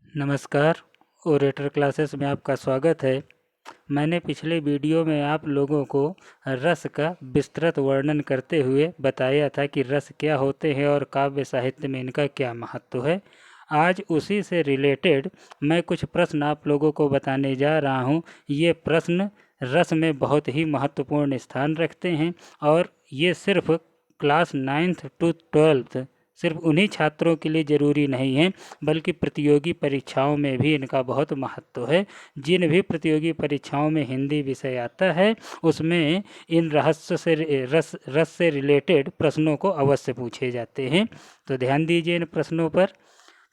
नमस्कार। Orator classes में आपका स्वागत है। मैंने पिछले वीडियो में आप लोगों को रस का विस्तृत वर्णन करते हुए बताया था कि रस क्या होते हैं और काव्य साहित्य में इनका क्या महत्व है। आज उसी से रिलेटेड मैं कुछ प्रश्न आप लोगों को बताने जा रहा हूँ। ये प्रश्न रस में बहुत ही महत्वपूर्ण स्थान रखते हैं और ये सिर्फ क्लास 9th to 12th सिर्फ उन्हीं छात्रों के लिए ज़रूरी नहीं है, बल्कि प्रतियोगी परीक्षाओं में भी इनका बहुत महत्व है। जिन भी प्रतियोगी परीक्षाओं में हिंदी विषय आता है उसमें इन रहस्य से रस से रिलेटेड प्रश्नों को अवश्य पूछे जाते हैं। तो ध्यान दीजिए इन प्रश्नों पर।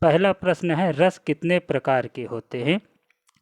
पहला प्रश्न है, रस कितने प्रकार के होते हैं।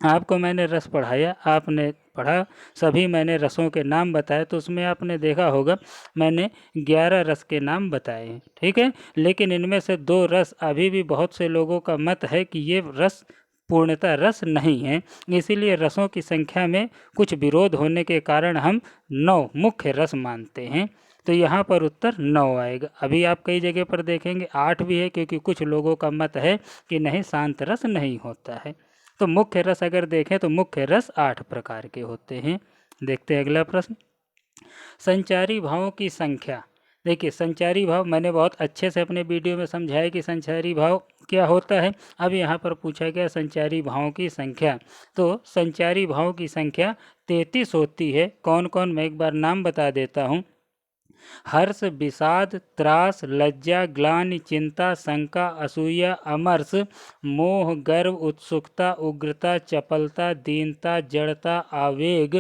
आपको मैंने रस पढ़ाया, आपने पढ़ा, सभी मैंने रसों के नाम बताए, तो उसमें आपने देखा होगा मैंने 11 रस के नाम बताए हैं, ठीक है। लेकिन इनमें से 2 रस अभी भी बहुत से लोगों का मत है कि ये रस पूर्णतः रस नहीं है। इसीलिए रसों की संख्या में कुछ विरोध होने के कारण हम 9 मुख्य रस मानते हैं। तो यहाँ पर उत्तर 9 आएगा। अभी आप कई जगह पर देखेंगे 8 भी है, क्योंकि कुछ लोगों का मत है कि नहीं, शांत रस नहीं होता है। तो मुख्य रस अगर देखें तो मुख्य रस 8 प्रकार के होते हैं। देखते हैं अगला प्रश्न। संचारी भावों की संख्या। देखिए, संचारी भाव मैंने बहुत अच्छे से अपने वीडियो में समझाया कि संचारी भाव क्या होता है। अब यहाँ पर पूछा गया संचारी भावों की संख्या। तो संचारी भावों की संख्या 33 होती है। कौन कौन, मैं एक बार नाम बता देता हूँ। हर्ष, विषाद, त्रास, लज्जा, ग्लानि, चिंता, शंका, असूया, अमर्ष, मोह, गर्व, उत्सुकता, उग्रता, चपलता, दीनता, जड़ता, आवेग,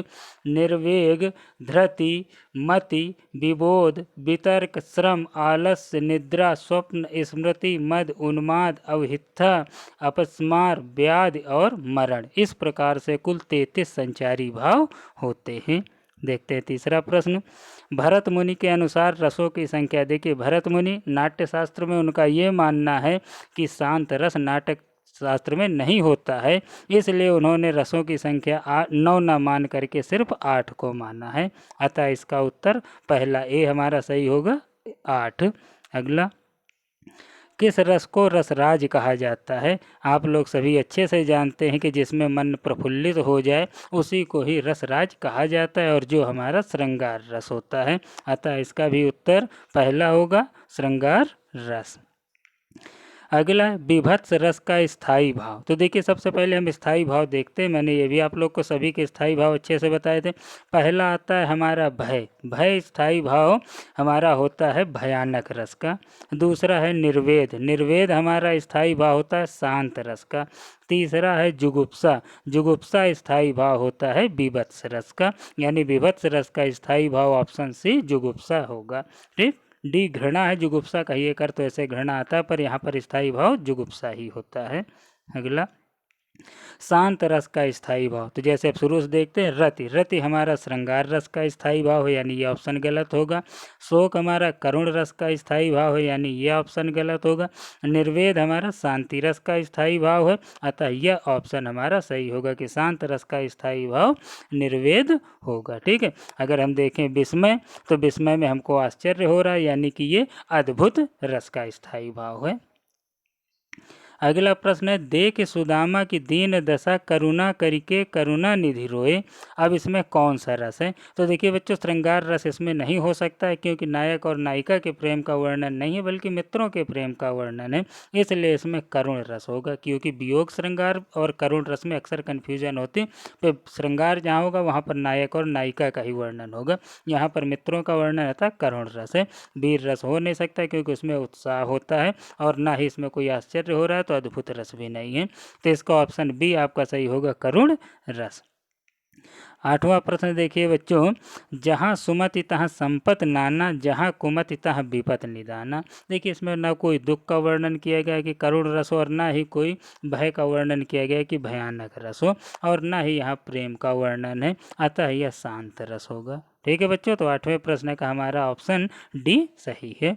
निर्वेग, धृति, मति, विबोध, वितर्क, श्रम, आलस्य, निद्रा, स्वप्न, स्मृति, मद, उन्माद, अवहित्था, अपस्मार, व्याधि और मरण। इस प्रकार से कुल 33 संचारी भाव होते हैं। देखते हैं तीसरा प्रश्न। भरत मुनि के अनुसार रसों की संख्या। देखिए, भरत मुनि नाट्य शास्त्र में उनका ये मानना है कि शांत रस नाटक शास्त्र में नहीं होता है, इसलिए उन्होंने रसों की संख्या 9 न मान करके सिर्फ 8 को माना है। अतः इसका उत्तर पहला ए हमारा सही होगा, 8। अगला, किस रस को रसराज कहा जाता है। आप लोग सभी अच्छे से जानते हैं कि जिसमें मन प्रफुल्लित हो जाए उसी को ही रसराज कहा जाता है, और जो हमारा श्रृंगार रस होता है। अतः इसका भी उत्तर पहला होगा, श्रृंगार रस। अगला, विभत्स रस का स्थायी भाव। तो देखिए, सबसे पहले हम स्थायी भाव देखते हैं। मैंने ये भी आप लोग को सभी के स्थायी भाव अच्छे से बताए थे। पहला आता है हमारा भय। भय स्थायी भाव हमारा होता है भयानक रस का। दूसरा है निर्वेद। निर्वेद हमारा स्थायी भाव होता है शांत रस का। तीसरा है जुगुप्सा। जुगुप्सा स्थायी भाव होता है विभत्स रस का। यानी विभत्स रस का स्थायी भाव ऑप्शन सी जुगुप्सा होगा। ठीक। डी घृणा है, जुगुप्सा कहिए कर तो ऐसे घृणा आता है, पर यहाँ पर स्थायी भाव जुगुप्सा ही होता है। अगला, शांत रस का स्थायी भाव। तो जैसे अब शुरू से देखते हैं, रति। रति हमारा श्रृंगार रस का स्थायी भाव है, यानी ये ऑप्शन गलत होगा। शोक हमारा करुण रस का स्थायी भाव है, यानी ये ऑप्शन गलत होगा। निर्वेद हमारा शांति रस का स्थायी भाव है, अतः यह ऑप्शन हमारा सही होगा कि शांत रस का स्थायी भाव निर्वेद होगा। ठीक है। अगर हम देखें विस्मय, तो विस्मय में हमको आश्चर्य हो रहा है, यानी कि ये अद्भुत रस का स्थायी भाव है। अगला प्रश्न है, देख सुदामा की दीन दशा करुणा करिके करुणा निधि रोए। अब इसमें कौन सा रस है। तो देखिए बच्चों, श्रृंगार रस इसमें नहीं हो सकता है, क्योंकि नायक और नायिका के प्रेम का वर्णन नहीं है, बल्कि मित्रों के प्रेम का वर्णन है। इसलिए इसमें करुण रस होगा, क्योंकि वियोग श्रृंगार और करुण रस में अक्सर कन्फ्यूजन होती। तो श्रृंगार जहाँ होगा वहाँ पर नायक और नायिका का ही वर्णन होगा। यहाँ पर मित्रों का वर्णन रहता है, करुण रस है। वीर रस हो नहीं सकता, क्योंकि उसमें उत्साह होता है, और ना ही इसमें कोई आश्चर्य हो रहा है, तो अद्भुत रस भी नहीं है। तो इसका ऑप्शन बी आपका सही होगा, करुण रस। 8वां प्रश्न देखिए बच्चों, जहाँ सुमति तहाँ संपत नाना, जहाँ कुमति तहाँ विपत निदाना। देखिए, इसमें ना कोई दुख का वर्णन किया गया कि करुण रस हो, और ना ही कोई भय का वर्णन किया गया कि भयानक रस हो, और ना ही यहाँ प्रेम का वर्णन है, अतः यह शांत रस होगा। ठीक है बच्चों, तो 8वें प्रश्न का हमारा ऑप्शन डी सही है।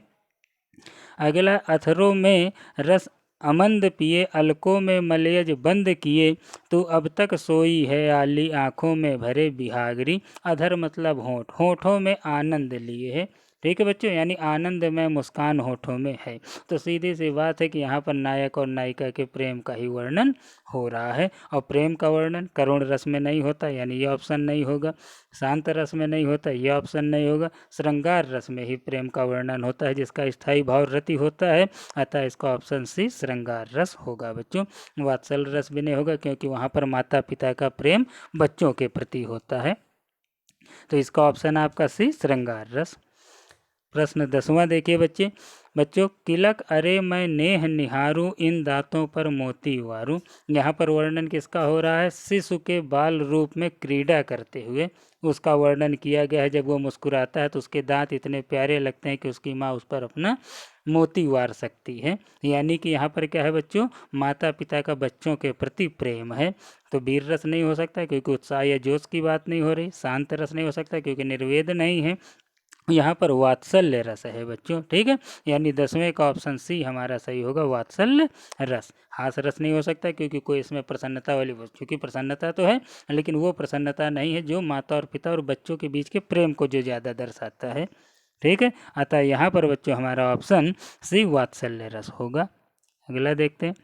अगला, अथरों में रस अमंद पिए, अलकों में मलयज बंद किए, तो अब तक सोई है आली, आँखों में भरे बिहागरी। अधर मतलब होंठ, होठों में आनंद लिए है। ठीक है बच्चों, यानी आनंद में मुस्कान होठों में है। तो सीधी सी बात है कि यहाँ पर नायक और नायिका के प्रेम का ही वर्णन हो रहा है। और प्रेम का वर्णन करुण रस में नहीं होता, यानी ये ऑप्शन नहीं होगा। शांत रस में नहीं होता, ये ऑप्शन नहीं होगा। श्रृंगार रस में ही प्रेम का वर्णन होता है, जिसका स्थायी भाव रति होता है। अतः इसका ऑप्शन सी श्रृंगार रस होगा बच्चों। वात्सल रस भी नहीं होगा, क्योंकि वहाँ पर माता पिता का प्रेम बच्चों के प्रति होता है। तो इसका ऑप्शन आपका सी श्रृंगार रस। प्रश्न 10वां देखिए बच्चों, किलक अरे मैं नेह निहारूं इन दांतों पर मोती उवारूं। यहाँ पर वर्णन किसका हो रहा है? शिशु के बाल रूप में क्रीड़ा करते हुए उसका वर्णन किया गया है। जब वो मुस्कुराता है तो उसके दांत इतने प्यारे लगते हैं कि उसकी माँ उस पर अपना मोती उवार सकती है। यानी कि यहाँ पर क्या है बच्चों, माता पिता का बच्चों के प्रति प्रेम है। तो वीर रस नहीं हो सकता क्योंकि उत्साह या जोश की बात नहीं हो रही। शांत रस नहीं हो सकता क्योंकि निर्वेद नहीं है। यहाँ पर वात्सल्य रस है बच्चों, ठीक है। यानी 10वें का ऑप्शन सी हमारा सही होगा, वात्सल्य रस। हास रस नहीं हो सकता क्योंकि कोई इसमें प्रसन्नता वाली, क्योंकि प्रसन्नता तो है लेकिन वो प्रसन्नता नहीं है जो माता और पिता और बच्चों के बीच के प्रेम को जो ज़्यादा दर्शाता है, ठीक है। अतः यहाँ पर बच्चों हमारा ऑप्शन सी वात्सल्य रस होगा। अगला देखते हैं,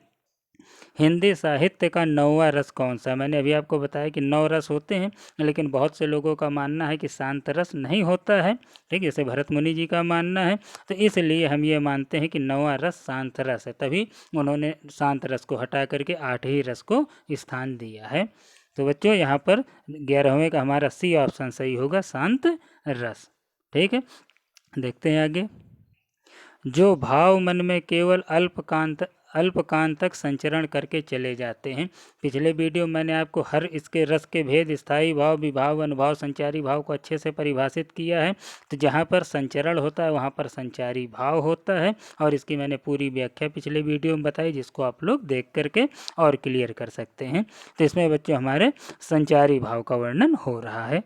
हिंदी साहित्य का 9वां रस कौन सा? मैंने अभी आपको बताया कि 9 रस होते हैं, लेकिन बहुत से लोगों का मानना है कि शांत रस नहीं होता है, ठीक है। जैसे भरत मुनि जी का मानना है। तो इसलिए हम ये मानते हैं कि 9वां रस शांत रस है, तभी उन्होंने शांत रस को हटा करके 8 ही रस को स्थान दिया है। तो बच्चों यहाँ पर 11वें का हमारा सी ऑप्शन सही होगा, शांत रस, ठीक है। देखते हैं आगे, जो भाव मन में केवल अल्पकांतक संचरण करके चले जाते हैं। पिछले वीडियो मैंने आपको हर इसके रस के भेद, स्थायी भाव, विभाव, अनुभाव, संचारी भाव को अच्छे से परिभाषित किया है। तो जहाँ पर संचरण होता है वहाँ पर संचारी भाव होता है, और इसकी मैंने पूरी व्याख्या पिछले वीडियो में बताई, जिसको आप लोग देख करके और क्लियर कर सकते हैं। तो इसमें बच्चों हमारे संचारी भाव का वर्णन हो रहा है।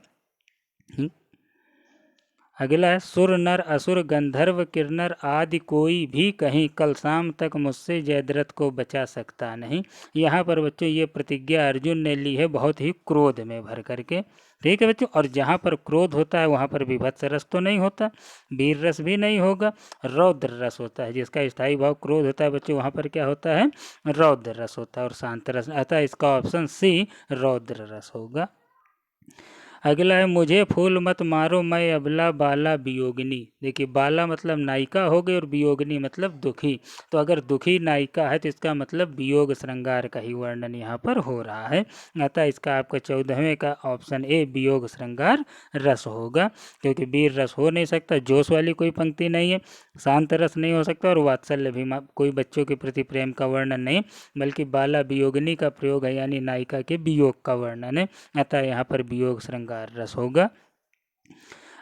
अगला है, सुर नर असुर गंधर्व किन्नर आदि कोई भी कहीं कल शाम तक मुझसे जयद्रथ को बचा सकता नहीं। यहाँ पर बच्चों ये प्रतिज्ञा अर्जुन ने ली है बहुत ही क्रोध में भर करके, ठीक है बच्चों। और जहाँ पर क्रोध होता है वहाँ पर विभत्स रस तो नहीं होता, वीर रस भी नहीं होगा, रौद्र रस होता है। जिसका स्थायी भाव क्रोध होता है बच्चों, वहाँ पर क्या होता है? रौद्र रस होता है और शांत रस। अतः इसका ऑप्शन सी रौद्र रस होगा। अगला है, मुझे फूल मत मारो मैं अबला बाला वियोगिनी। देखिए, बाला मतलब नायिका हो गई और वियोगिनी मतलब दुखी। तो अगर दुखी नायिका है तो इसका मतलब वियोग श्रृंगार का ही वर्णन यहाँ पर हो रहा है। अतः इसका आपका 14वें का ऑप्शन ए वियोग श्रृंगार रस होगा, क्योंकि वीर रस हो नहीं सकता, जोश वाली कोई पंक्ति नहीं है, शांत रस नहीं हो सकता, और वात्सल्य भी कोई बच्चों के प्रति प्रेम का वर्णन नहीं, बल्कि बाला वियोगिनी का प्रयोग है, यानी नायिका के वियोग का वर्णन है। अतः यहाँ पर वियोग श्रृंगार रस होगा।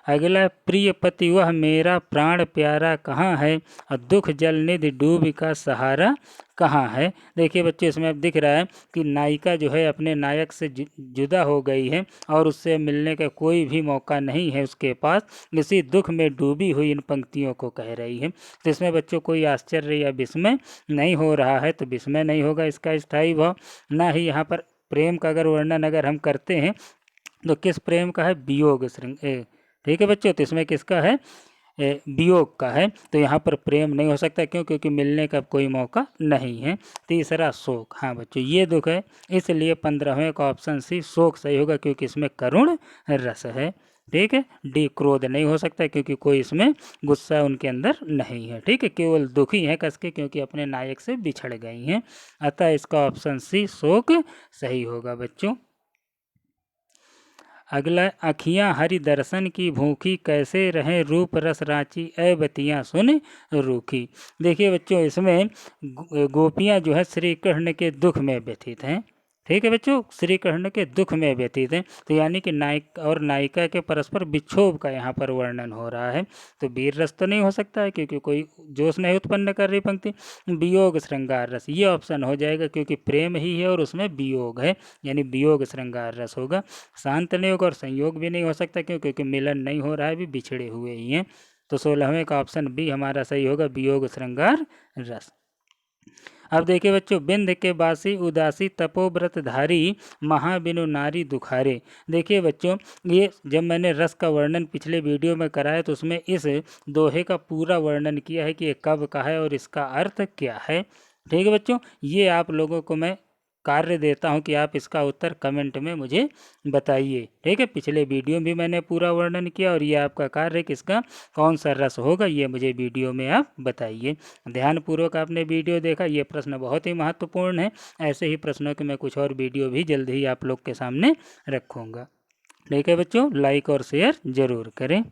अगला, प्रिय पति वह मेरा प्राण प्यारा कहाँ है, और दुख जल निधि डूब का सहारा कहाँ है। देखिए बच्चों, इसमें अब दिख रहा है कि नायिका जो है अपने नायक से जुदा हो गई है और उससे मिलने का कोई भी मौका नहीं है उसके पास, इसी दुख में डूबी हुई इन पंक्तियों को कह रही है। तो इसमें बच्चों कोई आश्चर्य या विस्मय नहीं हो रहा है, तो विस्मय नहीं होगा इसका स्थायी भाव। ना ही यहाँ पर प्रेम का अगर वर्णन अगर हम करते हैं तो किस प्रेम का है? वियोग ठीक है बच्चों। तो इसमें किसका है? वियोग का है। तो यहाँ पर प्रेम नहीं हो सकता, क्यों? क्योंकि मिलने का कोई मौका नहीं है। तीसरा शोक, हाँ बच्चों ये दुख है, इसलिए 15वें का ऑप्शन सी शोक सही होगा, क्योंकि इसमें करुण रस है, ठीक है। डी क्रोध नहीं हो सकता, क्योंकि कोई इसमें गुस्सा उनके अंदर नहीं है, ठीक है। केवल दुखी हैं कसके, क्योंकि अपने नायक से बिछड़ गई हैं। अतः इसका ऑप्शन सी शोक सही होगा बच्चों। अगला, अखियाँ हरि दर्शन की भूखी कैसे रहें रूप रस रांची बतियाँ सुन रूखी। देखिए बच्चों, इसमें गोपियाँ जो है श्री कृष्ण के दुख में व्यथित हैं, ठीक है बच्चों, श्री कृष्ण के दुख में व्यतीत हैं। तो यानी कि नायक और नायिका के परस्पर विक्षोभ का यहाँ पर वर्णन हो रहा है। तो वीर रस तो नहीं हो सकता है, क्योंकि कोई जोश नहीं उत्पन्न कर रही पंक्ति। वियोग श्रृंगार रस ये ऑप्शन हो जाएगा, क्योंकि प्रेम ही है और उसमें वियोग है, यानी वियोग श्रृंगार रस होगा। शांत नहीं होगा और संयोग भी नहीं हो सकता, क्यों? क्योंकि मिलन नहीं हो रहा है, भी बिछड़े हुए ही हैं। तो 16वें का ऑप्शन बी हमारा सही होगा, वियोग श्रृंगार रस। अब देखिए बच्चों, बिंद के बासी उदासी तपोव्रतधारी महाबिनु नारी दुखारे। देखिए बच्चों, ये जब मैंने रस का वर्णन पिछले वीडियो में कराया तो उसमें इस दोहे का पूरा वर्णन किया है कि ये कब का है और इसका अर्थ क्या है। ठीक है बच्चों, ये आप लोगों को मैं कार्य देता हूँ कि आप इसका उत्तर कमेंट में मुझे बताइए। ठीक है, पिछले वीडियो में भी मैंने पूरा वर्णन किया और ये आपका कार्य है कि इसका कौन सा रस होगा, ये मुझे वीडियो में आप बताइए। ध्यानपूर्वक आपने वीडियो देखा, ये प्रश्न बहुत ही महत्वपूर्ण है। ऐसे ही प्रश्नों के मैं कुछ और वीडियो भी जल्द ही आप लोग के सामने रखूँगा। ठीक है बच्चों, लाइक और शेयर ज़रूर करें।